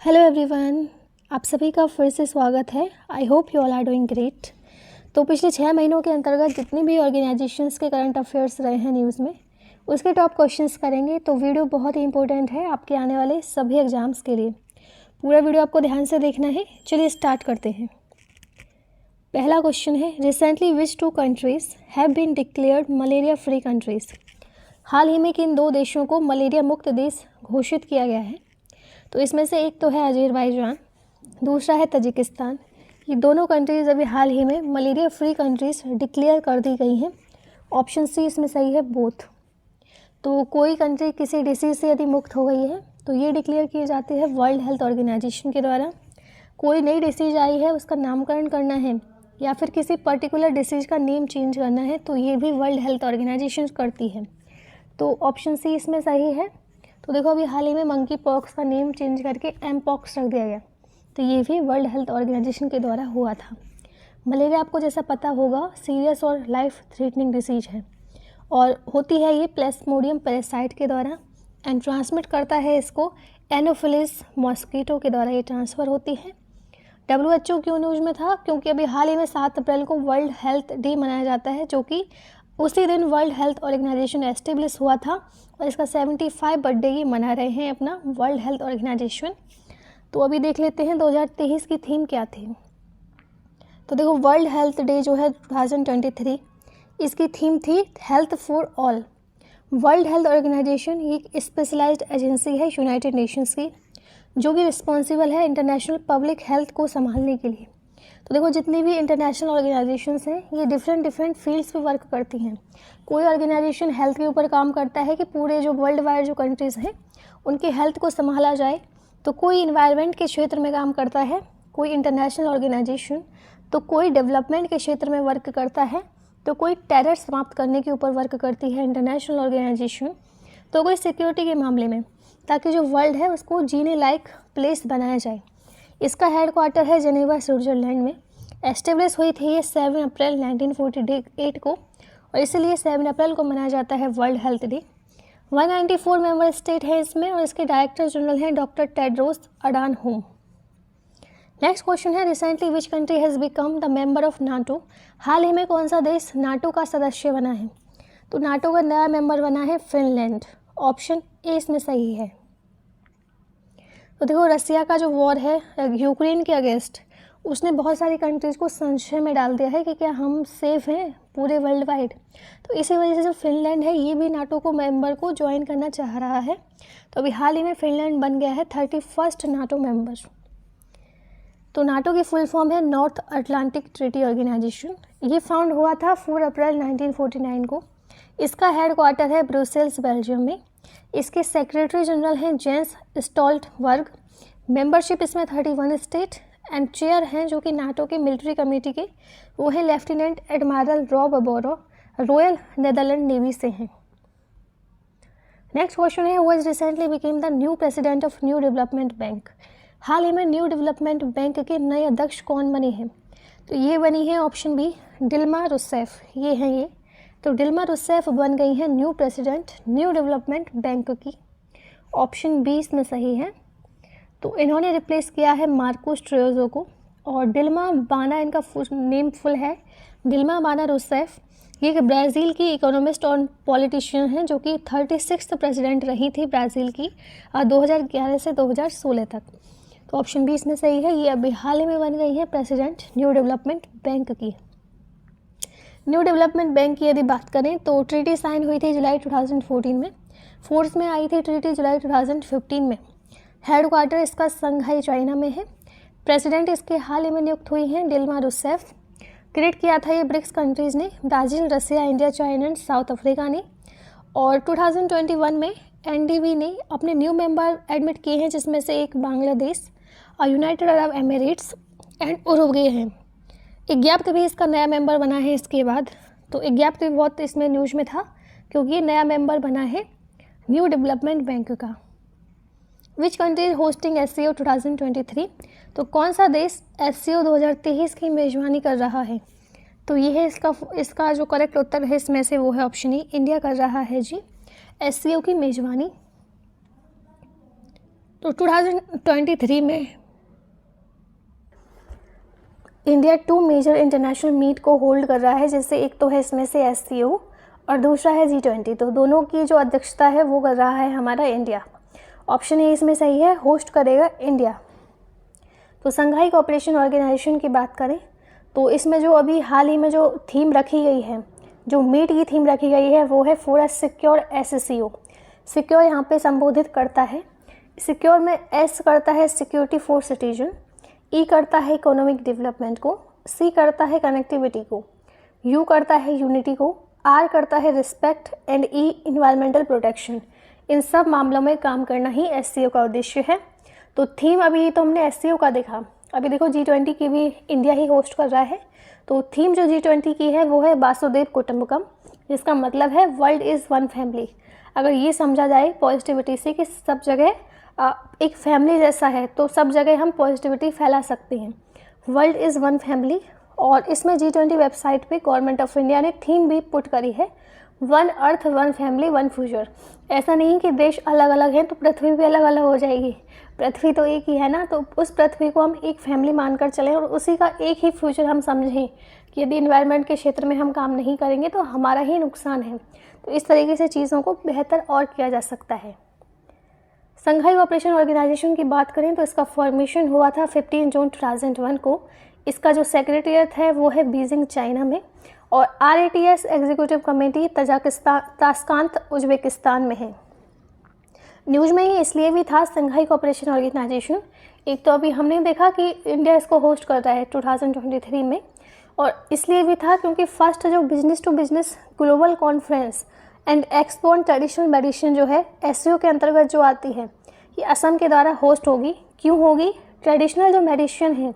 Hello everyone, आप सभी का फिर से स्वागत है। I hope you all are doing great. तो पिछले 6 महीनों के अंतर्गत जितनी भी ऑर्गेनाइजेशंस के करंट अफेयर्स रहे हैं न्यूज़ में, उसके टॉप क्वेश्चंस करेंगे। तो वीडियो बहुत ही इंपॉर्टेंट है आपके आने वाले सभी एग्जाम्स के लिए। पूरा वीडियो आपको ध्यान से देखना है। चलिए स्टार्ट करते हैं। पहला क्वेश्चन है, recently which 2 countries have been declared malaria free countries. हाल ही में किन 2 देशों को मलेरिया मुक्त देश घोषित किया गया है? तो इसमें से एक तो है अजरबैजान, दूसरा है तजिकिस्तान। ये दोनों कंट्रीज़ अभी हाल ही में मलेरिया फ्री कंट्रीज़ डिक्लेयर कर दी गई हैं। ऑप्शन सी इसमें सही है, बोथ। तो कोई कंट्री किसी डिसीज़ से यदि मुक्त हो गई है तो ये डिक्लेयर की जाती है वर्ल्ड हेल्थ ऑर्गेनाइजेशन के द्वारा। कोई नई डिसीज़ आई है, उसका नामकरण करना है या फिर किसी पर्टिकुलर डिसीज़ का नेम चेंज करना है, तो ये भी वर्ल्ड हेल्थ ऑर्गेनाइजेशन करती है। तो ऑप्शन सी इसमें सही है। तो देखो अभी हाल ही में मंकी पॉक्स का नेम चेंज करके एम पॉक्स रख दिया गया, तो ये भी वर्ल्ड हेल्थ ऑर्गेनाइजेशन के द्वारा हुआ था। मलेरिया आपको जैसा पता होगा सीरियस और लाइफ थ्रेटनिंग डिसीज है और होती है ये प्लाज्मोडियम पैरासाइट के द्वारा एंड ट्रांसमिट करता है इसको एनोफिलिस मॉस्किटो के द्वारा ये ट्रांसफ़र होती है। WHO क्यों न्यूज़ में था? क्योंकि अभी हाल ही में 7 अप्रैल को वर्ल्ड हेल्थ डे मनाया जाता है, जो कि उसी दिन वर्ल्ड हेल्थ ऑर्गेनाइजेशन एस्टेब्लिश हुआ था और इसका 75 बर्थडे ये मना रहे हैं अपना वर्ल्ड हेल्थ ऑर्गेनाइजेशन। तो अभी देख लेते हैं 2023 की थीम क्या थी। तो देखो वर्ल्ड हेल्थ डे जो है 2023, इसकी थीम थी health for all. World health organisation ये एक स्पेशलाइज्ड एजेंसी है यूनाइटेड नेशंस की, जो कि रिस्पॉन्सिबल है इंटरनेशनल पब्लिक हेल्थ को संभालने के लिए। तो देखो जितनी भी इंटरनेशनल ऑर्गेनाइजेशंस हैं ये डिफरेंट फील्ड्स पे वर्क करती हैं। कोई ऑर्गेनाइजेशन हेल्थ के ऊपर काम करता है कि पूरे जो वर्ल्ड वाइड जो कंट्रीज़ हैं उनकी हेल्थ को संभाला जाए, तो कोई इन्वायरमेंट के क्षेत्र में काम करता है, कोई इंटरनेशनल ऑर्गेनाइजेशन, तो कोई डेवलपमेंट के क्षेत्र में वर्क करता है, तो कोई टेरर समाप्त करने के ऊपर वर्क करती है इंटरनेशनल ऑर्गेनाइजेशन, तो कोई सिक्योरिटी के मामले में, ताकि जो वर्ल्ड है उसको जीने लायक प्लेस बनाया जाए। इसका हेडक्वार्टर है जेनेवा स्विट्जरलैंड में। एस्टेब्लिश हुई थी ये 7 अप्रैल 1948 को और इसीलिए 7 अप्रैल को मनाया जाता है world health day. 194 member state है इसमें और इसके डायरेक्टर जनरल हैं doctor Tedros Adhanom. Next question है, recently which country has become the member of NATO. हाल ही में कौन सा देश नाटो का सदस्य बना है? तो नाटो का नया मेंबर बना है फिनलैंड। ऑप्शन ए इसमें सही है। तो देखो रसिया का जो वॉर है यूक्रेन के अगेंस्ट, उसने बहुत सारी कंट्रीज़ को संशय में डाल दिया है कि क्या हम सेफ़ हैं पूरे वर्ल्ड वाइड। तो इसी वजह से जो फिनलैंड है ये भी नाटो को मेंबर को ज्वाइन करना चाह रहा है। तो अभी हाल ही में फिनलैंड बन गया है 31st नाटो मेंबर। तो नाटो की फुल फॉर्म है नॉर्थ अटलांटिक ट्रीटी ऑर्गेनाइजेशन। ये फाउंड हुआ था 4 अप्रैल 1949 को। इसका हेडक्वार्टर है ब्रुसेल्स बेल्जियम में। इसके सेक्रेटरी जनरल हैं जेंस स्टोल्टनबर्ग। मेंबरशिप इसमें 31 स्टेट एंड चेयर हैं जो कि नाटो के मिलिट्री कमेटी के, वो हैं lieutenant admiral Rob Bauer, royal Netherland navy से हैं। नेक्स्ट क्वेश्चन है, who has recently become the new president of new development bank. हाल ही में न्यू डेवलपमेंट बैंक के नए अध्यक्ष कौन बने हैं? तो ये बनी है ऑप्शन बी डिल्मा रूसेफ। ये हैं ये। तो डिल्मा रूसेफ बन गई हैं new president new development bank की। ऑप्शन बी इसमें सही है। तो इन्होंने रिप्लेस किया है मार्कोस ट्रेजो को। और डिल्मा बाना इनका नेम फुल है डिल्मा बाना रूसेफ। ये एक ब्राज़ील की इकोनॉमिस्ट और पॉलिटिशियन हैं जो कि 36th प्रेसिडेंट रही थी ब्राज़ील की 2011 से 2016 तक। तो ऑप्शन बी इसमें सही है। ये अभी हाल ही में बन गई है प्रेसिडेंट न्यू डेवलपमेंट बैंक की। न्यू डेवलपमेंट बैंक की यदि बात करें तो ट्रीटी साइन हुई थी जुलाई 2014 में। फोर्स में आई थी ट्रीटी जुलाई 2015 में। हेडक्वार्टर इसका संघाई चाइना में है। प्रेसिडेंट इसके हाल ही में नियुक्त हुई हैं डिल्मा रूसेफ। क्रिएट किया था ये ब्रिक्स कंट्रीज़ ने, Brazil, Russia, India, China and South Africa ने। और 2021 में NDB ने अपने न्यू मेंबर एडमिट किए हैं, जिसमें से एक Bangladesh, United Arab Emirates and Uruguay हैं। इजिप्ट भी इसका नया मेंबर बना है इसके बाद। तो इजिप्ट भी बहुत इसमें न्यूज़ में था क्योंकि ये नया मेंबर बना है न्यू डेवलपमेंट बैंक का। विच कंट्री इज होस्टिंग SCO 2023। तो कौन सा देश SCO 2023 की मेज़बानी कर रहा है? तो ये है इसका जो करेक्ट उत्तर है इसमें से वो है ऑप्शन ई, इंडिया कर रहा है जी SCO की मेज़बानी। तो 2023 में इंडिया 2 मेजर इंटरनेशनल मीट को होल्ड कर रहा है, जैसे एक तो है इसमें से SCO और दूसरा है G20। तो दोनों की जो अध्यक्षता है वो कर रहा है हमारा इंडिया। ऑप्शन ए इसमें सही है, होस्ट करेगा इंडिया। तो संघाई कोऑपरेशन ऑर्गेनाइजेशन की बात करें तो इसमें जो अभी हाल ही में जो थीम रखी गई है, जो मीट की थीम रखी गई है वो है for a secure SCO। Secure यहाँ पे संबोधित करता है, सिक्योर में S करता है सिक्योरिटी फॉर सिटीजन, E करता है इकोनॉमिक डेवलपमेंट को, C करता है कनेक्टिविटी को, U करता है यूनिटी को, R करता है respect and E environmental protection. इन सब मामलों में काम करना ही SCO का उद्देश्य है। तो थीम अभी तो हमने SCO का देखा, अभी देखो G20 की भी इंडिया ही होस्ट कर रहा है। तो थीम जो G20 की है वो है वासुदेव कुटुंबकम, जिसका मतलब है वर्ल्ड इज़ वन फैमिली। अगर ये समझा जाए पॉजिटिविटी से कि सब जगह एक फैमिली जैसा है, तो सब जगह हम पॉजिटिविटी फैला सकते हैं। World is one family. और इसमें G20 वेबसाइट पे गवर्नमेंट ऑफ इंडिया ने थीम भी पुट करी है, one earth one family one future. ऐसा नहीं कि देश अलग अलग हैं तो पृथ्वी भी अलग अलग हो जाएगी, पृथ्वी तो एक ही है ना। तो उस पृथ्वी को हम एक फैमिली मानकर चलें और उसी का एक ही फ्यूचर हम समझें कि यदि इन्वायरमेंट के क्षेत्र में हम काम नहीं करेंगे तो हमारा ही नुकसान है। तो इस तरीके से चीज़ों को बेहतर और किया जा सकता है। संघाई कोऑपरेशन ऑर्गेनाइजेशन की बात करें तो इसका फॉर्मेशन हुआ था 15 जून 2001 को। इसका जो सेक्रेटरीट है वो है बीजिंग चाइना में, और RATS executive committee Tajikistan Tashkent Uzbekistan में है। न्यूज़ में ही इसलिए भी था संघाई कोऑपरेशन ऑर्गेनाइजेशन, एक तो अभी हमने देखा कि इंडिया इसको होस्ट कर रहा है 2023 में, और इसलिए भी था क्योंकि फर्स्ट जो business to business global conference and expo on traditional medicine जो है SCO के अंतर्गत जो आती है, ये असम के द्वारा होस्ट होगी। क्यों होगी? ट्रेडिशनल जो मेडिसिन है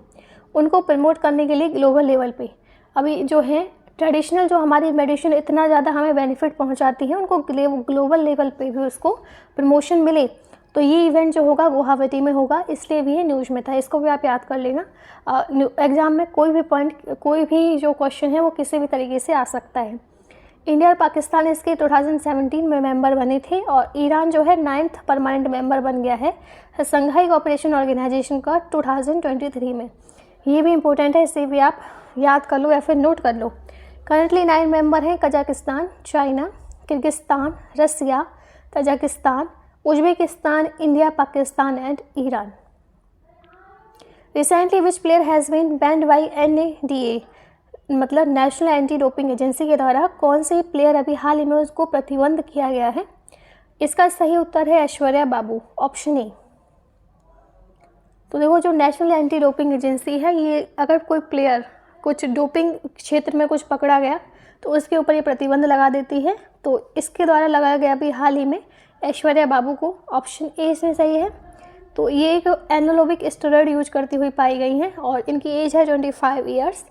उनको प्रमोट करने के लिए ग्लोबल लेवल पे। अभी जो है ट्रेडिशनल जो हमारी मेडिसिन इतना ज़्यादा हमें बेनिफिट पहुंचाती है, उनको ग्लोबल लेवल पे भी उसको प्रमोशन मिले। तो ये इवेंट जो होगा गुवाहाटी में होगा, इसलिए भी ये न्यूज़ में था। इसको भी आप याद कर लेना, एग्ज़ाम में कोई भी पॉइंट, कोई भी जो क्वेश्चन है वो किसी भी तरीके से आ सकता है। इंडिया और पाकिस्तान इसके 2017 में मेंबर बने थे, और ईरान जो है 9th परमानेंट मेंबर बन गया है संघाई कोऑपरेशन ऑर्गेनाइजेशन का 2023 में। ये भी इम्पोर्टेंट है, इसे भी आप याद कर लो या फिर नोट कर लो। करंटली 9 मेंबर हैं, Kazakhstan, China, Kyrgyzstan, Russia, Tajikistan, Uzbekistan, India, Pakistan and Iran. Recently which player has been banned by NADA, मतलब नेशनल एंटी डोपिंग एजेंसी के द्वारा कौन से प्लेयर अभी हाल ही में उसको प्रतिबंध किया गया है? इसका सही उत्तर है ऐश्वर्या बाबू, ऑप्शन ए। तो देखो जो नेशनल एंटी डोपिंग एजेंसी है, ये अगर कोई प्लेयर कुछ डोपिंग क्षेत्र में कुछ पकड़ा गया तो उसके ऊपर ये प्रतिबंध लगा देती है। तो इसके द्वारा लगाया गया अभी हाल ही में ऐश्वर्या बाबू को, ऑप्शन ए इसमें सही है। तो ये एक एनालोबिक स्टेरॉइड यूज करती हुई पाई गई हैं और इनकी एज है 25 ईयर्स।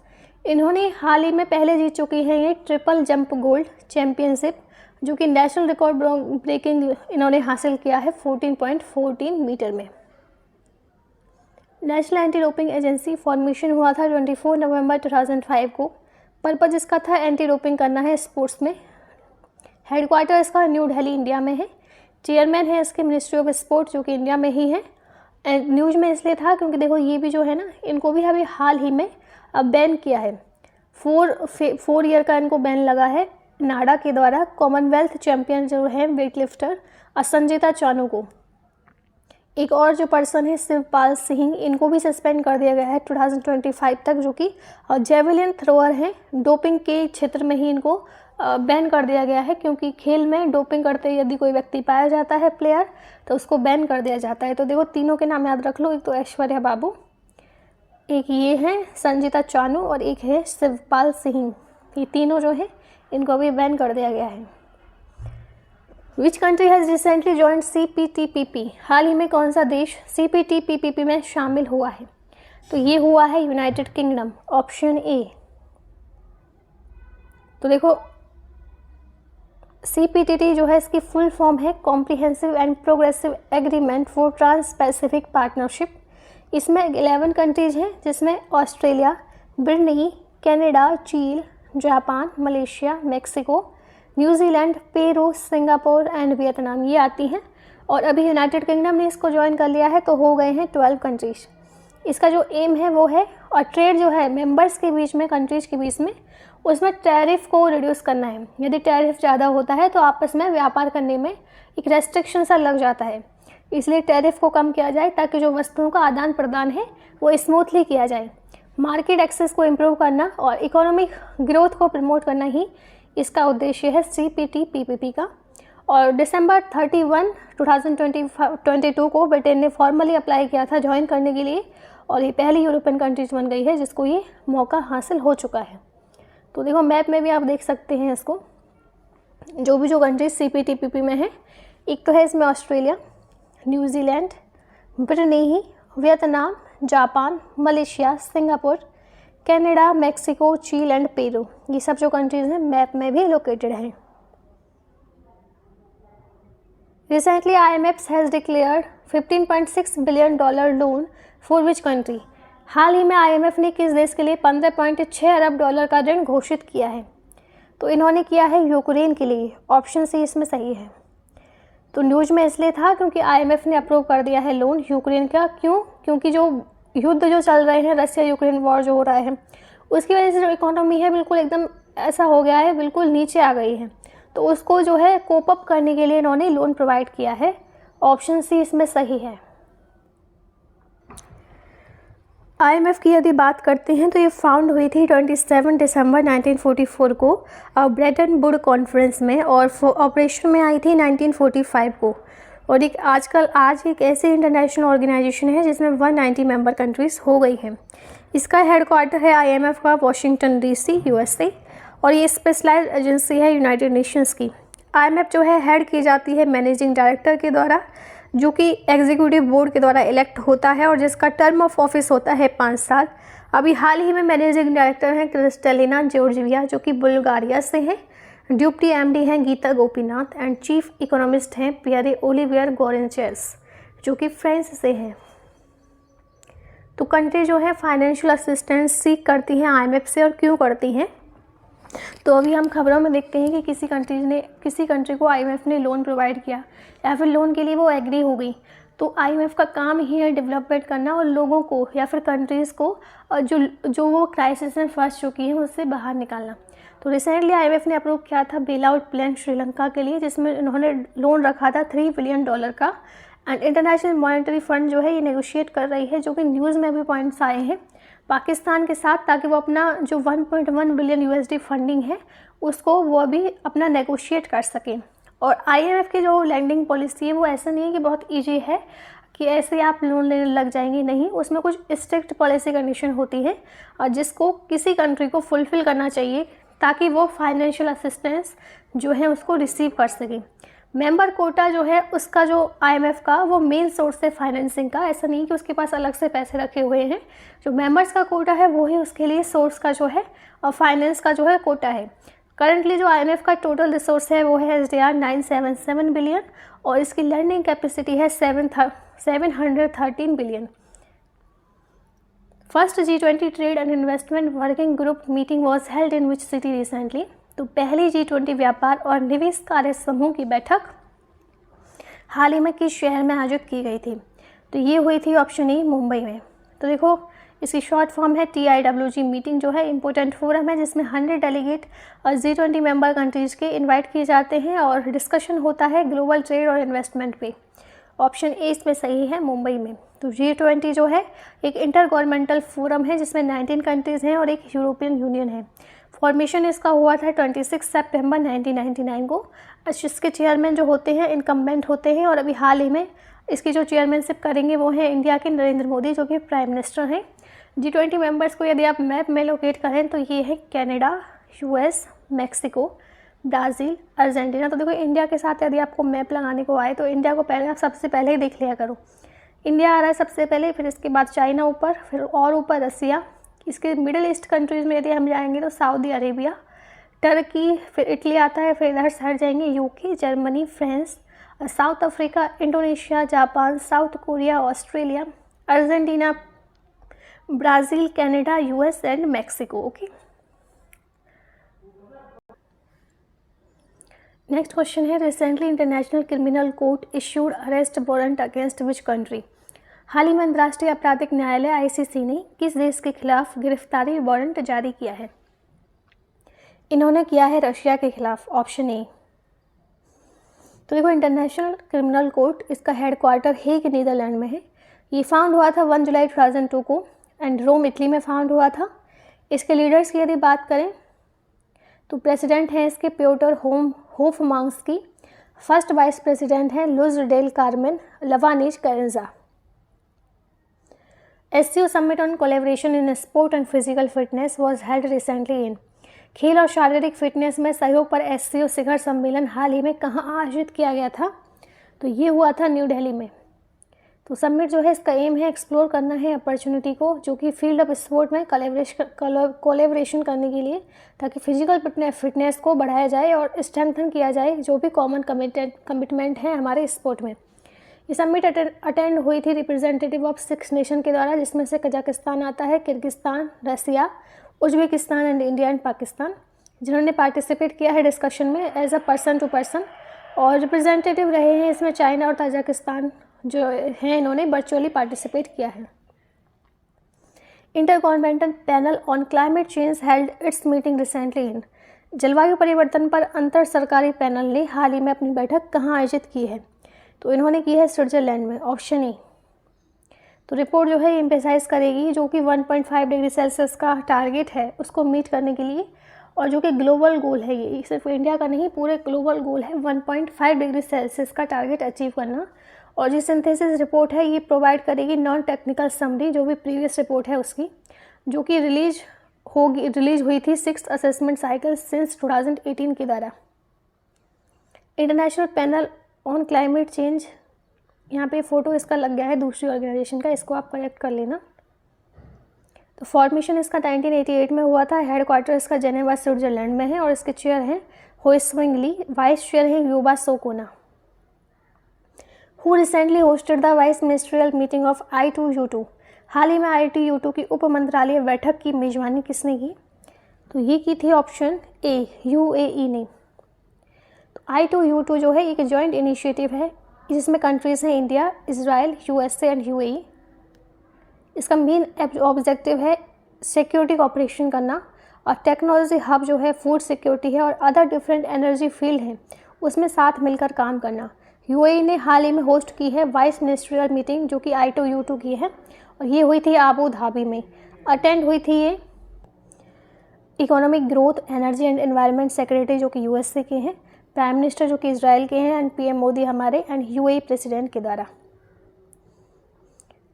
इन्होंने हाल ही में पहले जीत चुकी हैं ये ट्रिपल जंप गोल्ड चैम्पियनशिप, जो कि नेशनल रिकॉर्ड ब्रेकिंग इन्होंने हासिल किया है 14.14 मीटर में। National anti doping agency formation हुआ था 24 नवंबर 2005 को। पर्पज इसका था एंटी डोपिंग करना है स्पोर्ट्स में। हेडक्वार्टर इसका न्यू दिल्ली इंडिया में है। चेयरमैन है इसके मिनिस्ट्री ऑफ स्पोर्ट, जो कि इंडिया में ही है। एंड न्यूज़ में इसलिए था क्योंकि देखो ये भी जो है ना, इनको भी अभी हाल ही में बैन किया है। 4 ईयर का इनको बैन लगा है नाडा के द्वारा। कॉमनवेल्थ चैंपियन जो है वेट लिफ्टर संजीता चानू को, एक और जो पर्सन है शिवपाल सिंह, इनको भी सस्पेंड कर दिया गया है 2025 तक, जो कि जेवलिन थ्रोअर हैं। डोपिंग के क्षेत्र में ही इनको बैन कर दिया गया है, क्योंकि खेल में डोपिंग करते यदि कोई व्यक्ति पाया जाता है प्लेयर, तो उसको बैन कर दिया जाता है। तो देखो तीनों के नाम याद रख लो, एक तो ऐश्वर्या बाबू, एक ये है संजीता चानू और एक है शिवपाल सिंह। ये तीनों जो है इनको भी बैन कर दिया गया है। विच country has recently joined CPTPP, हाल ही में कौन सा देश CPTPP में शामिल हुआ है? तो ये हुआ है यूनाइटेड किंगडम, ऑप्शन ए। तो देखो CPTT जो है इसकी फुल फॉर्म है comprehensive and progressive agreement for trans pacific partnership. इसमें 11 कंट्रीज हैं, जिसमें ऑस्ट्रेलिया, ब्रुनेई, कनाडा, चीन, Japan, Malaysia, Mexico, New Zealand, Peru, Singapore and Vietnam ये आती हैं। और अभी यूनाइटेड किंगडम ने इसको ज्वाइन कर लिया है, तो हो गए हैं 12 कंट्रीज। इसका जो एम है वो है, और ट्रेड जो है मेंबर्स के बीच में, कंट्रीज के बीच में, उसमें टैरिफ को रिड्यूस करना है। यदि टैरिफ ज़्यादा होता है तो आपस में व्यापार करने में एक रेस्ट्रिक्शन सा लग जाता है, इसलिए टैरिफ को कम किया जाए ताकि जो वस्तुओं का आदान प्रदान है वो स्मूथली किया जाए। मार्केट एक्सेस को इम्प्रूव करना और इकोनॉमिक ग्रोथ को प्रमोट करना ही इसका उद्देश्य है CPTPP का। और दिसंबर 31, 2022 को ब्रिटेन ने फॉर्मली अप्लाई किया था ज्वाइन करने के लिए, और ये पहली यूरोपियन कंट्रीज बन गई है जिसको ये मौका हासिल हो चुका है। तो देखो मैप में भी आप देख सकते हैं इसको, जो कंट्रीज CPTPP में है। एक तो है इसमें Australia, New Zealand, Brunei, Vietnam, Japan, Malaysia, Singapore, Canada, Mexico, चील एंड पेरू। ये सब जो कंट्रीज़ हैं मैप में भी लोकेटेड हैं। Recently, IMF has declared $15.6 billion loan for which country. हाल ही में IMF ने किस देश के लिए 15.6 अरब डॉलर का ऋण घोषित किया है? तो इन्होंने किया है यूक्रेन के लिए। ऑप्शन सी इसमें सही है। तो न्यूज़ में इसलिए था क्योंकि IMF ने अप्रूव कर दिया है लोन यूक्रेन का। क्यों? क्योंकि जो युद्ध जो चल रहे हैं, रसिया यूक्रेन वॉर जो हो रहा है, उसकी वजह से जो इकोनॉमी है बिल्कुल एकदम ऐसा हो गया है, बिल्कुल नीचे आ गई है। तो उसको जो है कोप अप करने के लिए इन्होंने लोन प्रोवाइड किया है। ऑप्शन सी इसमें सही है। IMF की यदि बात करते हैं तो ये फाउंड हुई थी 27 दिसंबर 1944 को ब्रेटन वुड कॉन्फ्रेंस में, और ऑपरेशन में आई थी 1945 को। और आज एक ऐसी इंटरनेशनल ऑर्गेनाइजेशन है जिसमें 190 मेंबर कंट्रीज़ हो गई हैं। इसका हेडक्वार्टर है IMF का वाशिंगटन DC USA, और ये स्पेशलाइज्ड एजेंसी है यूनाइटेड नेशंस की। IMF जो है हेड की जाती है मैनेजिंग डायरेक्टर के द्वारा, जो कि एग्जीक्यूटिव बोर्ड के द्वारा इलेक्ट होता है और जिसका टर्म ऑफ ऑफिस होता है 5 साल। अभी हाल ही में मैनेजिंग डायरेक्टर हैं क्रिस्टेलिना जॉर्जिया, जो कि बुल्गारिया से हैं। डिप्टी MD हैं Gita Gopinath, and chief economist हैं पियरे ओलिवियर गोरेंचेस, जो कि फ्रांस से हैं। तो कंट्री जो है फाइनेंशियल असिस्टेंस सीख करती हैं IMF से, और क्यों करती हैं? तो अभी हम खबरों में देखते हैं कि किसी कंट्री को IMF ने लोन प्रोवाइड किया, या फिर लोन के लिए वो एग्री हो गई। तो IMF का काम ही है डेवलपमेंट करना और लोगों को या फिर कंट्रीज़ को जो वो क्राइसिस में फंस चुकी हैं उससे बाहर निकालना। तो रिसेंटली IMF ने अप्रूव किया था बेल आउट प्लान श्रीलंका के लिए, जिसमें उन्होंने लोन रखा था $3 बिलियन का। एंड इंटरनेशनल मॉनेटरी फंड जो है ये नेगोशिएट कर रही है, जो कि न्यूज़ में भी पॉइंट्स आए हैं, पाकिस्तान के साथ, ताकि वो अपना जो 1.1 बिलियन USD फंडिंग है उसको वो भी अपना नेगोशिएट कर सकें। और IMF की जो लैंडिंग पॉलिसी है वो ऐसा नहीं है कि बहुत ईजी है कि ऐसे आप लोन लेने लग जाएंगे, नहीं, उसमें कुछ स्ट्रिक्ट पॉलिसी कंडीशन होती है और जिसको किसी कंट्री को फुलफ़िल करना चाहिए ताकि वो फाइनेंशियल असिस्टेंस जो है उसको रिसीव कर सकें। मेंबर कोटा जो है उसका जो IMF का वो मेन सोर्स है फाइनेंसिंग का, ऐसा नहीं कि उसके पास अलग से पैसे रखे हुए हैं। जो मेंबर्स का कोटा है वो ही उसके लिए सोर्स का जो है और फाइनेंस का जो है कोटा है। करंटली जो IMF का टोटल रिसोर्स है वो है SDR 977 बिलियन, और इसकी लैंडिंग कैपेसिटी है 713 billion. First G20 trade and investment working group meeting was held in which city recently. तो पहली G20 व्यापार और निवेश कार्य समूह की बैठक हाल ही में किस शहर में आयोजित की गई थी? तो ये हुई थी ऑप्शन ए मुंबई में। तो देखो इसकी शॉर्ट फॉर्म है TIWG मीटिंग, जो है इंपॉर्टेंट फोरम है जिसमें 100 डेलीगेट और G20 मेंबर कंट्रीज़ के इनवाइट किए जाते हैं और डिस्कशन होता है ग्लोबल ट्रेड और इन्वेस्टमेंट पे। ऑप्शन ए इसमें सही है, मुंबई में। तो G20 जो है एक इंटर गवर्नमेंटल फोरम है जिसमें 19 कंट्रीज़ हैं और एक यूरोपियन यूनियन है। फॉर्मेशन इसका हुआ था 26 सितंबर 1999 को। इसके चेयरमैन जो होते हैं इनकम्बेंट होते हैं, और अभी हाल ही में इसकी जो चेयरमैनशिप करेंगे वो हैं इंडिया के नरेंद्र मोदी, जो कि प्राइम मिनिस्टर हैं। G20 मेंबर्स को यदि आप मैप में लोकेट करें तो ये है Canada, US, Mexico, Brazil, Argentina. तो देखो इंडिया के साथ यदि आपको मैप लगाने को आए तो इंडिया को पहले आप सबसे पहले ही देख लिया करो। इंडिया आ रहा है सबसे पहले, फिर इसके बाद चाइना ऊपर, फिर और ऊपर रसिया। इसके मिडिल ईस्ट कंट्रीज़ में यदि हम जाएंगे तो सऊदी अरेबिया, टर्की, फिर इटली आता है, फिर इधर से हट जाएंगे UK, Germany, France, South Africa, Indonesia, Japan, South Korea, Australia, Argentina, Brazil, Canada, US and Mexico. Okay, next question है, recently International Criminal Court issued arrest warrant against which country. हाल ही में अंतर्राष्ट्रीय आपराधिक न्यायालय आईसीसी ने किस देश के खिलाफ गिरफ्तारी वारंट जारी किया है? इन्होंने किया है रशिया के खिलाफ, ऑप्शन ए। तो देखो, इंटरनेशनल क्रिमिनल कोर्ट, इसका हेडक्वार्टर हेग नीदरलैंड में है। ये फाउंड हुआ था 1 जुलाई 2002 को एंड रोम इटली में फाउंड हुआ था। इसके लीडर्स की यदि बात करें तो प्रेसिडेंट हैं इसके Piotr Hofmanski, first vice president हैं Luz del Carmen Ibanez Carranza. SCO summit on collaboration in sport and physical fitness was held recently in. खेल और शारीरिक फिटनेस में सहयोग पर SCO शिखर सम्मेलन हाल ही में कहाँ आयोजित किया गया था? तो ये हुआ था न्यू दिल्ली में। तो समिट जो है इसका एम है एक्सप्लोर करना है अपॉर्चुनिटी को जो कि फील्ड ऑफ स्पोर्ट में कोलैबोरेशन करने के लिए, ताकि फिजिकल फिटनेस को बढ़ाया जाए और स्ट्रेंथन किया जाए जो भी कॉमन कमिटमेंट है हमारे स्पोर्ट में। ये समिट अटेंड हुई थी रिप्रेजेंटेटिव ऑफ 6 नेशन के द्वारा, जिसमें से कजाकिस्तान आता है, Kyrgyzstan, Russia, Uzbekistan and India and Pakistan, जिन्होंने पार्टिसिपेट किया है डिस्कशन में as a person to person. और रिप्रेजेंटेटिव रहे हैं इसमें चाइना और ताजिकिस्तान जो हैं, इन्होंने वर्चुअली पार्टिसिपेट किया है। Intercontinental panel on climate change held it's meeting recently in. जलवायु परिवर्तन पर अंतर सरकारी पैनल ने हाल ही में अपनी बैठक कहाँ आयोजित की है? तो इन्होंने की है स्विट्जरलैंड में, ऑप्शन ए। तो रिपोर्ट जो है एम्फेसाइज करेगी जो कि 1.5 डिग्री सेल्सियस का टारगेट है उसको मीट करने के लिए, और जो कि ग्लोबल गोल है, ये सिर्फ इंडिया का नहीं पूरे ग्लोबल गोल है 1.5 डिग्री सेल्सियस का टारगेट अचीव करना। और जो सिंथेसिस रिपोर्ट है ये प्रोवाइड करेगी नॉन टेक्निकल समरी जो भी प्रीवियस रिपोर्ट है उसकी, जो कि रिलीज हुई थी 6th असेसमेंट साइकिल सिंस 2018 के द्वारा। International panel on climate change, यहाँ पे फ़ोटो इसका लग गया है दूसरी ऑर्गेनाइजेशन का, इसको आप करेक्ट कर लेना। तो फॉर्मेशन इसका 1988 में हुआ था। हेडक्वार्टर इसका जेनेवा स्विट्जरलैंड में है और इसके चेयर हैं होइस्विंग ली, वाइस चेयर हैं Youba Sokona. Who recently hosted the vice ministerial meeting of I2U2। हाल ही में I2U2 की उप मंत्रालय बैठक की मेजबानी किसने की? तो ये की थी ऑप्शन ए, UAE ने। तो I2U2 जो है एक जॉइंट इनिशिएटिव है जिसमें कंट्रीज़ हैं India, Israel, USA and UAE। इसका मेन ऑब्जेक्टिव है सिक्योरिटी ऑपरेशन करना, और टेक्नोलॉजी हब जो है फूड सिक्योरिटी है और अदर डिफरेंट एनर्जी फील्ड हैं उसमें साथ मिलकर काम करना। UAE ने हाल ही में होस्ट की है वाइस मिनिस्ट्रियल मीटिंग जो कि I2U2 की है, और ये हुई थी आबू धाबी में। अटेंड हुई थी ये economic growth, energy and environment secretary जो कि USA के हैं, प्राइम मिनिस्टर जो कि इजराइल के हैं एंड PM मोदी हमारे, एंड UAE प्रेसिडेंट के द्वारा।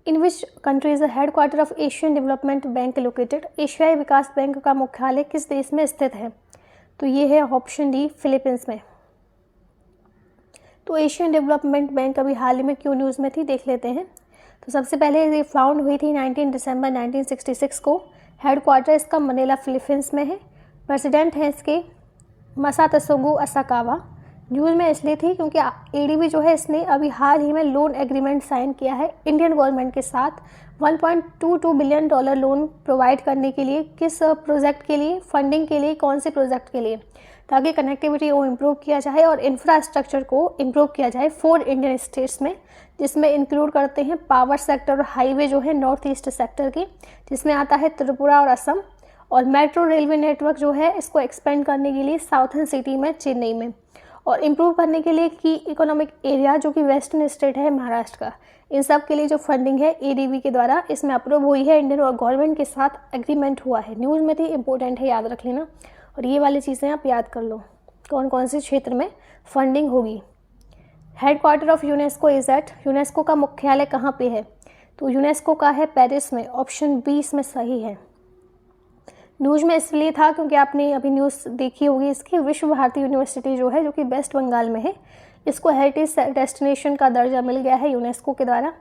In which country is the headquarter of Asian Development Bank located. एशियाई विकास बैंक का मुख्यालय किस देश में स्थित है? तो ये है ऑप्शन डी, फिलीपींस में। तो एशियन डेवलपमेंट बैंक अभी हाल ही में क्यों न्यूज़ में थी देख लेते हैं। तो सबसे पहले ये फाउंड हुई थी 19 दिसंबर 1966 को। हेडक्वार्टर इसका मनीला फिलीपींस में है। प्रेसिडेंट हैं इसके मसात्सुगु असाकावा। न्यूज़ में इसलिए थी क्योंकि ADB जो है इसने अभी हाल ही में लोन एग्रीमेंट साइन किया है इंडियन गवर्नमेंट के साथ 1.22 बिलियन डॉलर लोन प्रोवाइड करने के लिए। किस प्रोजेक्ट के लिए? फंडिंग के लिए। कौन से प्रोजेक्ट के लिए? ताकि कनेक्टिविटी को इम्प्रूव किया जाए और इंफ्रास्ट्रक्चर को इम्प्रूव किया जाए 4 इंडियन स्टेट्स में, जिसमें इंक्लूड करते हैं पावर सेक्टर और हाईवे जो है नॉर्थ ईस्ट सेक्टर की, जिसमें आता है त्रिपुरा और असम। और मेट्रो रेलवे नेटवर्क जो है इसको एक्सपेंड करने के लिए साउथर्न सिटी में, चेन्नई में, और इम्प्रूव करने के लिए की इकोनॉमिक एरिया जो कि वेस्टर्न स्टेट है महाराष्ट्र का। इन सब के लिए जो फंडिंग है ADB के द्वारा इसमें अप्रूव हुई है, इंडियन गवर्नमेंट के साथ एग्रीमेंट हुआ है। न्यूज़ में थी, इंपॉर्टेंट है, याद रख लेना। और ये वाली चीज़ें आप याद कर लो कौन कौन से क्षेत्र में फंडिंग होगी। Headquarter of UNESCO is at. UNESCO का मुख्यालय कहाँ पे है? तो यूनेस्को का है पेरिस में, ऑप्शन बी इसमें सही है। न्यूज़ में इसलिए था क्योंकि आपने अभी न्यूज़ देखी होगी इसकी। विश्व भारती यूनिवर्सिटी जो है जो कि वेस्ट बंगाल में है, इसको हेरिटेज डेस्टिनेशन का दर्जा मिल गया है यूनेस्को के द्वारा।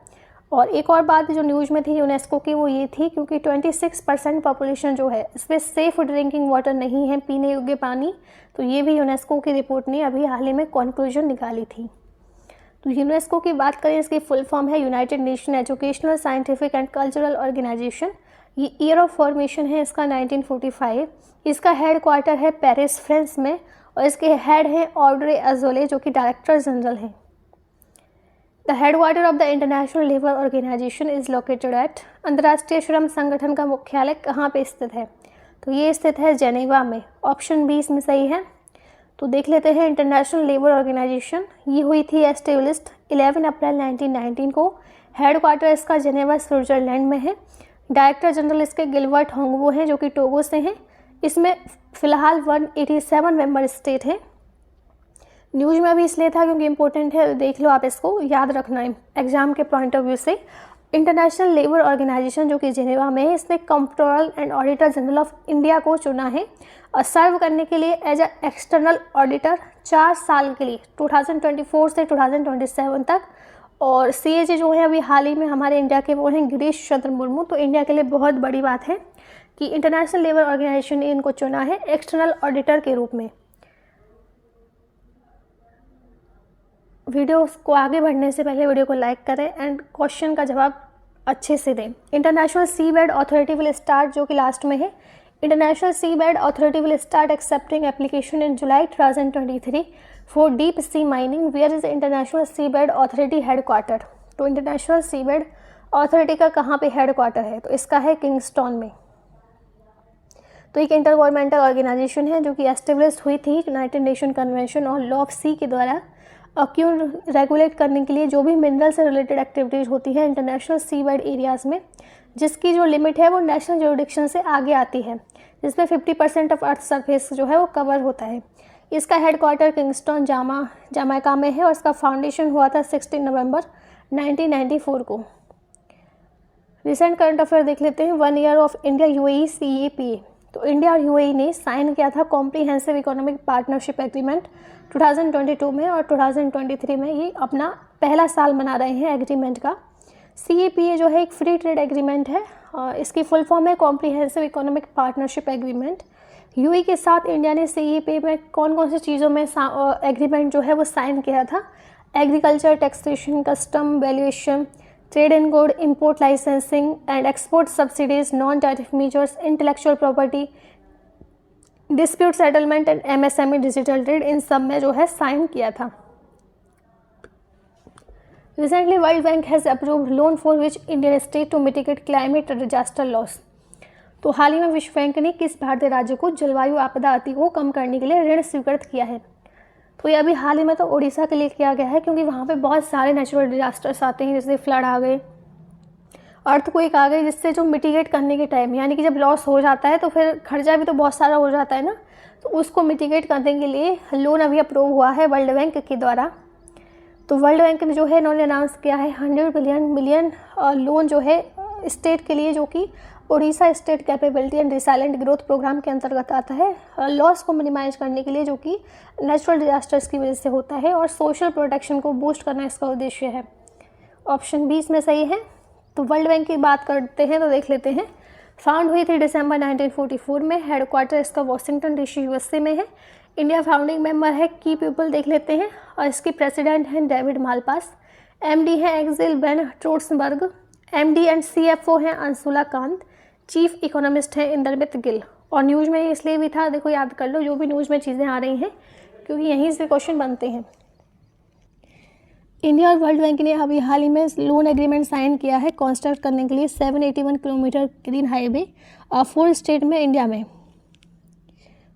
और एक और बात जो न्यूज़ में थी यूनेस्को की वो ये थी क्योंकि 26% पॉपुलेशन जो है इसमें सेफ़ ड्रिंकिंग वाटर नहीं है, पीने योग्य पानी। तो ये भी यूनेस्को की रिपोर्ट ने अभी हाल ही में कंक्लूजन निकाली थी। तो यूनेस्को की बात करें, इसकी फुल फॉर्म है United Nation educational, scientific and cultural organisation. ये ईयर ऑफ फॉर्मेशन है इसका 1945। इसका हेड क्वार्टर है पेरिस, फ्रांस में, और इसके हेड हैं ऑड्रे अजोले जो कि डायरेक्टर जनरल हैं। The headquarter of the international labour organisation is located at, अंतर्राष्ट्रीय श्रम संगठन का मुख्यालय कहाँ पे स्थित है? तो ये स्थित है जेनेवा में। ऑप्शन बी इसमें सही है। तो देख लेते हैं, इंटरनेशनल लेबर ऑर्गेनाइजेशन ये हुई थी एस्टेब्लिश्ड 11 अप्रैल 1919 को। हेडक्वार्टर इसका जेनेवा स्विट्जरलैंड में है। डायरेक्टर जनरल इसके गिलबर्ट होंगबो हैं जो कि टोगो से हैं। इसमें फ़िलहाल 187 मेंबर स्टेट हैं। न्यूज़ में भी इसलिए था क्योंकि इंपॉर्टेंट है, देख लो आप, इसको याद रखना है एग्जाम के पॉइंट ऑफ व्यू से। इंटरनेशनल लेबर ऑर्गेनाइजेशन जो कि जेनेवा में है, इसने controller and auditor general of India को चुना है और सर्व करने के लिए एज अ एक्सटर्नल ऑडिटर 4 साल के लिए 2024 से 2027 तक। और CAG जो है अभी हाल ही में हमारे इंडिया के वो हैं गिरीश चंद्र मुर्मू। तो इंडिया के लिए बहुत बड़ी बात है कि इंटरनेशनल लेबर ऑर्गेनाइजेशन ने इनको चुना है एक्सटर्नल ऑडिटर के रूप में। वीडियो को आगे बढ़ने से पहले वीडियो को लाइक करें एंड क्वेश्चन का जवाब अच्छे से दें। International sea bed authority will start, जो कि लास्ट में है, international sea bed authority will start accepting application in July 2023 for deep sea mining. Where is international sea bed authority headquarter? तो इंटरनेशनल सी बेड अथॉरिटी का कहाँ पे headquarter है? तो इसका है किंगस्टन में। तो एक इंटर गवर्नमेंटल ऑर्गेनाइजेशन है जो कि एस्टेब्लिश हुई थी United Nation Convention on Law of Sea के द्वारा क्यों रेगुलेट करने के लिए जो भी मिनरल से रिलेटेड एक्टिविटीज़ होती है इंटरनेशनल सी बेड एरियाज़ में, जिसकी जो लिमिट है वो नेशनल जुरिडिक्शन से आगे आती है, जिसमें 50% ऑफ अर्थ सरफेस जो है वो कवर होता है। इसका हेडक्वार्टर किंगस्टन जमैका में है और इसका फाउंडेशन हुआ था 16 नवंबर 1994 को। रिसेंट करंट अफेयर देख लेते हैं। 1 year of India UAE CEPA। तो इंडिया और UAE ने साइन किया था कॉम्प्रिहेंसिव इकोनॉमिक पार्टनरशिप एग्रीमेंट 2022 में और 2023 में ये अपना पहला साल मना रहे हैं एग्रीमेंट का। CEPA जो है एक फ्री ट्रेड एग्रीमेंट है और इसकी फुल फॉर्म है comprehensive economic partnership agreement. UAE के साथ इंडिया ने CEPA में कौन कौन सी चीज़ों में एग्रीमेंट जो है वो साइन किया था? Agriculture, taxation, custom, valuation, trade and good, import licensing and export subsidies, non tariff measures, intellectual property, dispute settlement and MSME digital trade, इन सब में जो है साइन किया था। Recently World Bank has approved loan for which Indian state to mitigate climate disaster loss. तो हाल ही में विश्व बैंक ने किस भारतीय राज्य को जलवायु आपदा अति को कम करने के लिए ऋण स्वीकृत किया है? तो ये अभी हाल ही में तो उड़ीसा के लिए किया गया है क्योंकि वहाँ पे बहुत सारे नेचुरल डिजास्टर्स आते हैं, जैसे फ्लड आ गए, अर्थक्वेक आ गई, जिससे जो मिटिगेट करने के टाइम यानी कि जब लॉस हो जाता है तो फिर खर्चा भी तो बहुत सारा हो जाता है ना, तो उसको मिटिगेट करने के लिए लोन अभी अप्रूव हुआ है वर्ल्ड बैंक के द्वारा। तो वर्ल्ड बैंक ने जो है इन्होंने अनाउंस किया है 100 मिलियन लोन जो है स्टेट के लिए, जो कि Orissa state capability and resilient growth programme के अंतर्गत आता है, लॉस को मिनिमाइज करने के लिए जो कि नेचुरल डिजास्टर्स की वजह से होता है, और सोशल प्रोटेक्शन को बूस्ट करना इसका उद्देश्य है। ऑप्शन बी इसमें सही है। तो वर्ल्ड बैंक की बात करते हैं तो देख लेते हैं। फाउंड हुई थी दिसंबर 1944 में, हेडक्वार्टर इसका वॉशिंगटन DC USA में है। इंडिया फाउंडिंग मेंबर है। की पीपल देख लेते हैं और इसकी प्रेसिडेंट हैं डेविड मालपास। MD है Axel van Trotsenburg. MD and CFO हैं अंशुला कांत। चीफ इकोनॉमिस्ट है इंद्रमित गिल। और न्यूज़ में इसलिए भी था, देखो याद कर लो जो भी न्यूज़ में चीज़ें आ रही हैं, क्योंकि यहीं से क्वेश्चन बनते हैं। इंडिया और वर्ल्ड बैंक ने अभी हाल ही में लोन एग्रीमेंट साइन किया है कंस्ट्रक्ट करने के लिए 781 किलोमीटर ग्रीन हाईवे 4 स्टेट में इंडिया में।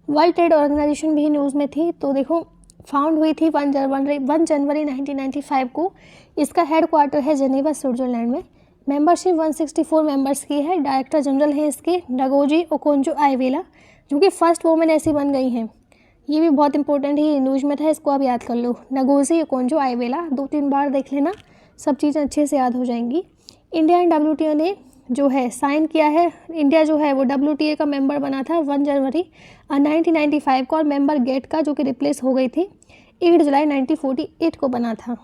वर्ल्ड ट्रेड ऑर्गेनाइजेशन भी न्यूज़ में थी। तो देखो फाउंड हुई थी 1 जनवरी 1995 को। इसका हेडक्वार्टर है जेनेवा स्विट्जरलैंड में। मेंबरशिप 164 मेंबर्स की है। डायरेक्टर जनरल हैं इसके नगोजी ओकोंजो-आइवेला, जो कि फर्स्ट वुमेन ऐसी बन गई हैं। ये भी बहुत इंपॉर्टेंट है, न्यूज़ में था, इसको आप याद कर लो। नगोजी ओकोंजो-आइवेला 2-3 बार देख लेना, सब चीज़ें अच्छे से याद हो जाएंगी। इंडिया एंड WTO ने जो है साइन किया है। इंडिया जो है वो WTA का मेंबर बना था 1 जनवरी 1995 को, और मेंबर गेट का जो कि रिप्लेस हो गई थी 8 जुलाई 1948 को बना था।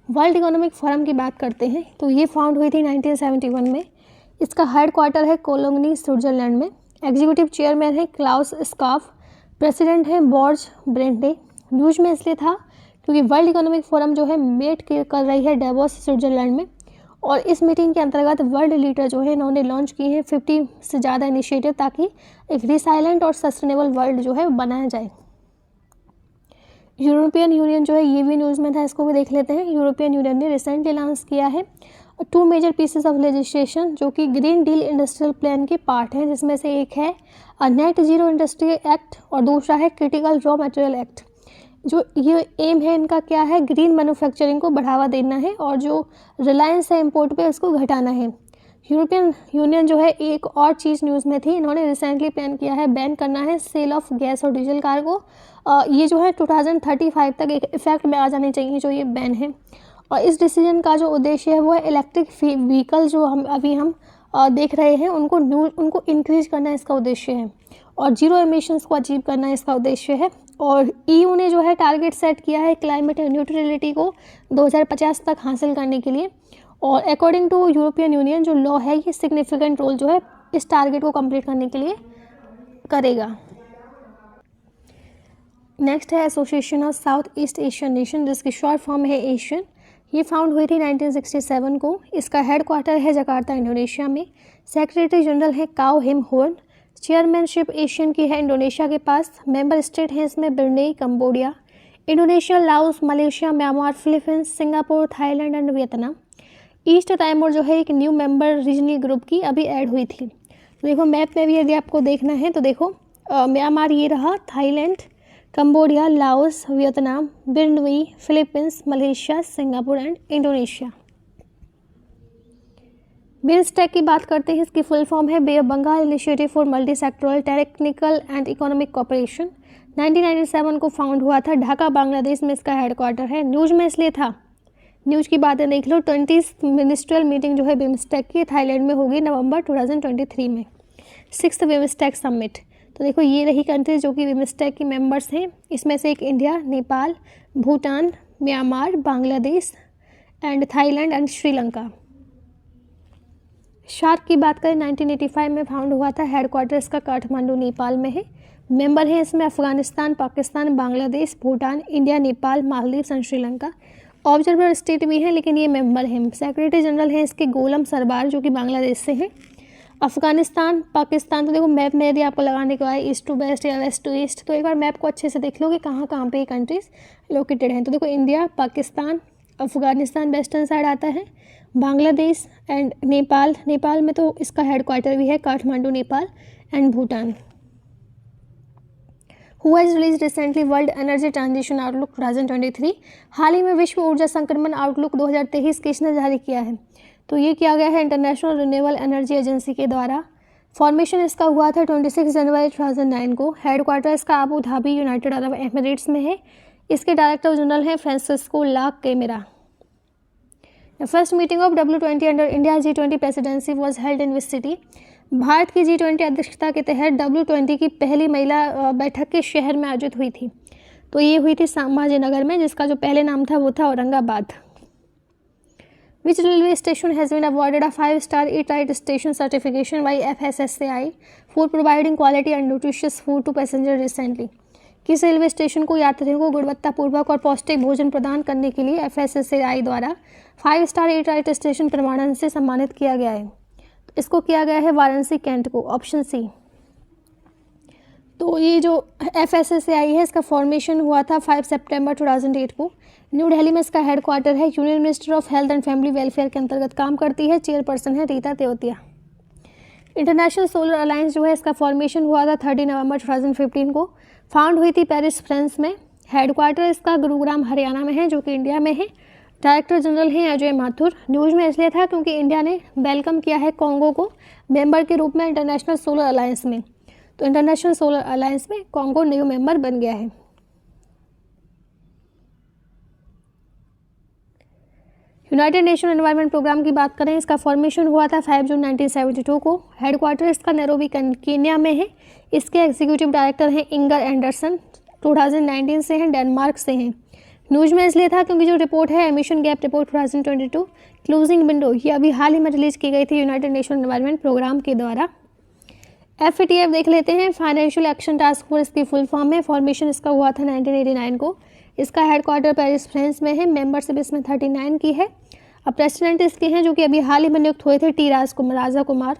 वर्ल्ड इकोनॉमिक फोरम की बात करते हैं तो ये फाउंड हुई थी 1971 में। इसका हेडक्वार्टर है कोलोनी स्विट्जरलैंड में। एग्जीक्यूटिव चेयरमैन है क्लाउस स्काफ। प्रेसिडेंट है बॉर्ज ब्रेंटे। न्यूज़ में इसलिए था क्योंकि वर्ल्ड इकोनॉमिक फोरम जो है मेट कर रही है डेवोस स्विट्जरलैंड में, और इस मीटिंग के अंतर्गत वर्ल्ड लीडर जो है इन्होंने लॉन्च किए हैं 50 से ज़्यादा इनिशिएटिव, ताकि एक रिसाइलेंट और सस्टेनेबल वर्ल्ड जो है बनाया जाए। यूरोपियन यूनियन जो है ये भी न्यूज़ में था, इसको भी देख लेते हैं। यूरोपियन यूनियन ने रिसेंटली अनाउंस किया है 2 मेजर पीसेस ऑफ लेजिस्लेशन जो कि ग्रीन डील इंडस्ट्रियल प्लान के पार्ट हैं, जिसमें से एक है नेट जीरो इंडस्ट्री एक्ट और दूसरा है क्रिटिकल रॉ मटेरियल एक्ट। जो ये एम है इनका क्या है, ग्रीन मैन्युफैक्चरिंग को बढ़ावा देना है और जो रिलायंस है इम्पोर्ट पे उसको घटाना है। यूरोपियन यूनियन जो है एक और चीज़ न्यूज़ में थी, इन्होंने रिसेंटली प्लान किया है बैन करना है सेल ऑफ गैस और डीजल कार्गो। ये जो है 2035 तक एक इफेक्ट में आ जानी चाहिए जो ये बैन है। और इस डिसीजन का जो उद्देश्य है वो है इलेक्ट्रिक व्हीकल जो हम देख रहे हैं उनको इंक्रीज करना इसका उद्देश्य है और जीरो एमिशंस को अचीव करना इसका उद्देश्य है। और ईयू ने जो है टारगेट सेट किया है क्लाइमेट न्यूट्रलिटी को 2050 तक हासिल करने के लिए। और अकॉर्डिंग टू यूरोपियन यूनियन जो लॉ है ये सिग्निफिकेंट रोल जो है इस टारगेट को कंप्लीट करने के लिए करेगा। नेक्स्ट है association of south east Asian nation, जिसकी शॉर्ट फॉर्म है एशियन। ये फाउंड हुई थी 1967 को। इसका हेडक्वार्टर है जकार्ता इंडोनेशिया में। सेक्रेटरी जनरल है काओ हिम होर्न। चेयरमैनशिप एशियन की है इंडोनेशिया के पास। मेंबर स्टेट हैं इसमें Brunei, Cambodia, Indonesia, Laos, Malaysia, Myanmar, Philippines, Singapore, Thailand and Vietnam. East Timor जो है एक न्यू मेंबर रीजनल ग्रुप की अभी ऐड हुई थी। तो देखो मैप में भी यदि आपको देखना है तो देखो म्यांमार ये रहा, Thailand, Cambodia, Laos, Vietnam, Brunei, Philippines, Malaysia, Singapore and Indonesia. BIMSTEC की बात करते हैं, इसकी फुल फॉर्म है Bay of Bengal initiative for multi sectoral technical and economic cooperation. 1997 को फाउंड हुआ था। ढाका बांग्लादेश में इसका हेडक्वार्टर है। न्यूज़ में इसलिए था, न्यूज़ की बातें देख लो। 20 मिनिस्ट्रियल मीटिंग जो है बिम्स्टेक की थाईलैंड में होगी नवंबर 2023 में। 6th BIMSTEC summit. तो देखो ये रही कंट्रीज जो कि बिम्स्टेक की मेंबर्स हैं। इसमें से एक India, Nepal, Bhutan, Myanmar, Bangladesh and Thailand and Sri Lanka. Shark की बात करें 1985 में फाउंड हुआ था। हेडक्वार्टर इसका काठमांडू नेपाल में है। मेंबर हैं इसमें Afghanistan, Pakistan, Bangladesh, Bhutan, India, Nepal, Maldives and Sri Lanka. Observer state भी हैं लेकिन ये मेंबर हैं। सेक्रेटरी जनरल हैं इसके गोलम सरबार जो कि बांग्लादेश से हैं। अफगानिस्तान, पाकिस्तान, तो देखो मैप में यदि आपको लगाने को आए ईस्ट टू वेस्ट या वेस्ट टू ईस्ट तो एक बार मैप को अच्छे से देख लो कि कहाँ कहाँ पे ये कंट्रीज लोकेटेड हैं। तो देखो India, Pakistan, Afghanistan western side आता है, बांग्लादेश एंड नेपाल। नेपाल में तो इसका हेडक्वार्टर भी है Kathmandu, Nepal and Bhutan. Who has release recently world energy transition outlook 2023। हाल ही में विश्व ऊर्जा संक्रमण आउटलुक 2023 किसने जारी किया है? तो ये किया गया है इंटरनेशनल रिन्यूएबल एनर्जी एजेंसी के द्वारा। फॉर्मेशन इसका हुआ था 26 जनवरी 2009 को। हेडक्वार्टर इसका Abu Dhabi, United Arab Emirates में है। इसके डायरेक्टर जनरल हैं Francesco La Camera. The first meeting of W20 under India G20 presidency was held in which city. Bharat की G20 अध्यक्षता के तहत W20 की पहली महिला बैठक के शहर में आयोजित हुई थी। तो ये हुई थी संभाजीनगर में, जिसका जो पहले नाम था वो था Aurangabad. Which railway station has been awarded a 5-star Eat-Right Station certification by FSSAI for providing quality and nutritious food to passengers recently? किस रेलवे स्टेशन को यात्रियों को गुणवत्तापूर्वक और पौष्टिक भोजन प्रदान करने के लिए FSSAI द्वारा 5-star Eat-Right स्टेशन प्रमाणन से सम्मानित किया गया है? तो इसको किया गया है वाराणसी कैंट को, ऑप्शन सी। तो ये जो FSSAI है इसका फॉर्मेशन हुआ था 5 सितंबर 2008 को। न्यू दिल्ली में इसका हेडक्वार्टर है। Union minister of health and family welfare के अंतर्गत काम करती है। चेयरपर्सन है Rita Tewatia. International solar alliance जो है इसका फॉर्मेशन हुआ था 30 नवंबर 2015 को। फाउंड हुई थी पेरिस, फ्रांस में। हेडक्वार्टर इसका गुरुग्राम, हरियाणा में है जो कि इंडिया में है। डायरेक्टर जनरल हैं अजय माथुर। न्यूज़ में इसलिए था क्योंकि इंडिया ने वेलकम किया है कॉन्गो को मेंबर के रूप में इंटरनेशनल सोलर अलायंस में। तो इंटरनेशनल सोलर अलायंस में कॉन्गो न्यू मेंबर बन गया है। यूनाइटेड नेशन एनवायरनमेंट प्रोग्राम की बात करें, इसका फॉर्मेशन हुआ था 5 जून 1972 को। हेडक्वार्टर इसका नैरोबी, केन्या में है। इसके एग्जीक्यूटिव डायरेक्टर हैं इंगर एंडरसन। 2019 से हैं, डेनमार्क से हैं। न्यूज़ में इसलिए था क्योंकि जो रिपोर्ट है emission gap report 2022 closing window, ये अभी हाल ही में रिलीज की गई थी यूनाइटेड नेशन एनवायरनमेंट प्रोग्राम के द्वारा। FATF देख लेते हैं, फाइनेंशियल एक्शन टास्क फोर्स की फुल फॉर्म है। फॉर्मेशन इसका हुआ था 1989 को। इसका हेडक्वार्टर पेरिस, फ्रांस में है। मेंबरशिप इसमें 39 की है। अब प्रेसिडेंट इसके हैं जो कि अभी हाल ही में नियुक्त हुए थे, राजा कुमार।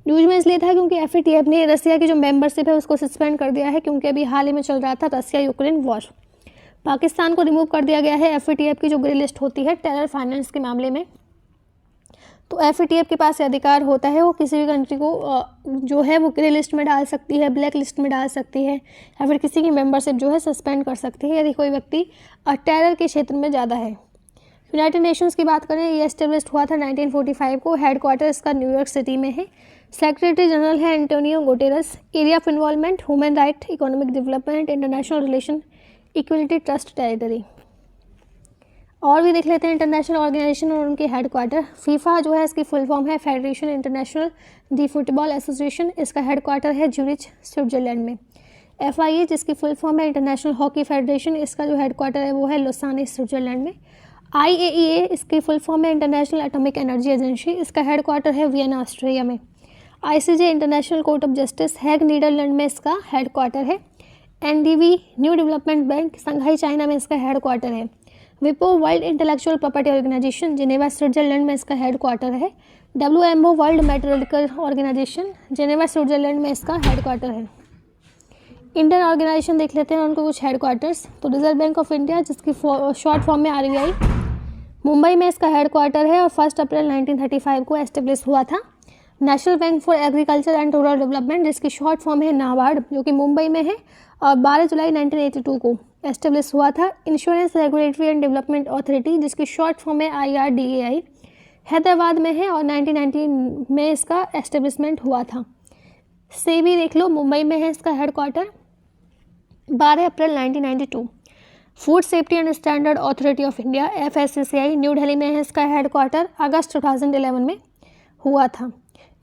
न्यूज़ में इसलिए था क्योंकि FATF ने रसिया की जो मेंबरशिप है उसको सस्पेंड कर दिया है क्योंकि अभी हाल ही में चल रहा था रसिया यूक्रेन वॉर। पाकिस्तान को रिमूव कर दिया गया है FATF की जो ग्रे लिस्ट होती है टेरर फाइनेंस के मामले में। तो FATF के पास अधिकार होता है, वो किसी भी कंट्री को जो है वो ग्रे लिस्ट में डाल सकती है, ब्लैक लिस्ट में डाल सकती है, या फिर किसी की मेंबरशिप जो है सस्पेंड कर सकती है यदि कोई व्यक्ति टेरर के क्षेत्र में ज़्यादा है। यूनाइटेड नेशंस की बात करें, ये एस्टेब्लिश हुआ था 1945 को। हेडक्वार्टर इसका न्यूयॉर्क सिटी में है। सेक्रेटरी जनरल है Antonio Guterres. Area of involvement human right, economic development, international relation, equality, trust, territory. और भी देख लेते हैं इंटरनेशनल ऑर्गेनाइजेशन और उनके हेडक्वार्टर। फीफा जो है इसकी फुल फॉर्म है federation international de football association, इसका हेडक्वार्टर है ज्यूरिच स्विट्जरलैंड में। FIA जिसकी फुल फॉर्म है इंटरनेशनल हॉकी फेडरेशन, इसका जो हेडक्वार्टर है वो है लोसाने स्विट्जरलैंड में। IAEA इसकी फुल फॉर्म है इंटरनेशनल एटॉमिक एनर्जी एजेंसी, इसका हेडक्वार्टर है वियना ऑस्ट्रिया में। ICJ international court of justice Hague Netherlands में इसका हेडक्वार्टर है। NDB new development bank Shanghai China में इसका हेडक्वार्टर है। WIPO world intellectual property organisation Geneva Switzerland में इसका हेडक्वार्टर है। WMO world metrological organisation Geneva Switzerland में इसका हेडक्वार्टर है। इंडियन ऑर्गेनाइजेशन देख लेते हैं उनको कुछ हेडक्वार्टर्स। तो रिजर्व बैंक ऑफ इंडिया जिसकी शॉर्ट फॉर्म में RBI, मुंबई में इसका हेडक्वार्टर है और 1 अप्रैल 1935 को एस्टेब्लिश हुआ था। National bank for agriculture and rural development जिसकी शॉर्ट फॉर्म है नाबार्ड, जो कि मुंबई में है और 12 जुलाई 1982 को एस्टेब्लिश हुआ था। Insurance regulatory and development authority जिसकी शॉर्ट फॉर्म है IRDAI, हैदराबाद में है और 1990 में इसका एस्टेब्लिशमेंट हुआ था। सेबी देख लो, मुंबई में है इसका headquarter, 12 April 1992। Food safety and standard authority of India FSSAI new Delhi में है इसका हेडक्वार्टर, अगस्त 2011 में हुआ था।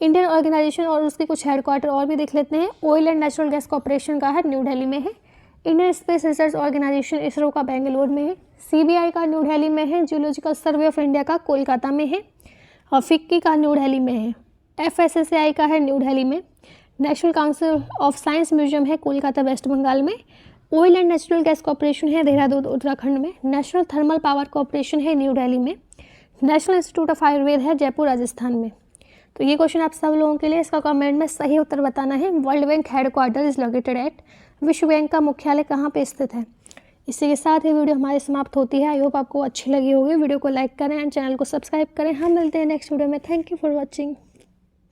इंडियन ऑर्गेनाइजेशन और उसके कुछ हेडक्वार्टर और भी देख लेते हैं। Oil and natural gas corporation का है न्यू दिल्ली में है। Indian space research organisation ISRO का बेंगलोर में है। CBI का न्यू दिल्ली में है। जियोलॉजिकल सर्वे ऑफ इंडिया का कोलकाता में है और फिक्की का न्यू दिल्ली में है। FSSAI का है न्यू दिल्ली में। National council of science museum है कोलकाता वेस्ट बंगाल में। Oil and natural gas corporation है देहरादून उत्तराखंड में। नेशनल थर्मल पावर कॉर्पोरेशन है न्यू दिल्ली में। नेशनल इंस्टीट्यूट ऑफ आयुर्वेद है जयपुर राजस्थान में। तो ये क्वेश्चन आप सब लोगों के लिए, इसका कमेंट में सही उत्तर बताना है। World bank headquarter is located at, विश्व बैंक का मुख्यालय कहाँ पे स्थित है। इसी के साथ ये वीडियो हमारी समाप्त होती है। आई होप आपको अच्छी लगी होगी। वीडियो को लाइक करें एंड चैनल को सब्सक्राइब करें। हम मिलते हैं नेक्स्ट वीडियो में। Thank you for watching.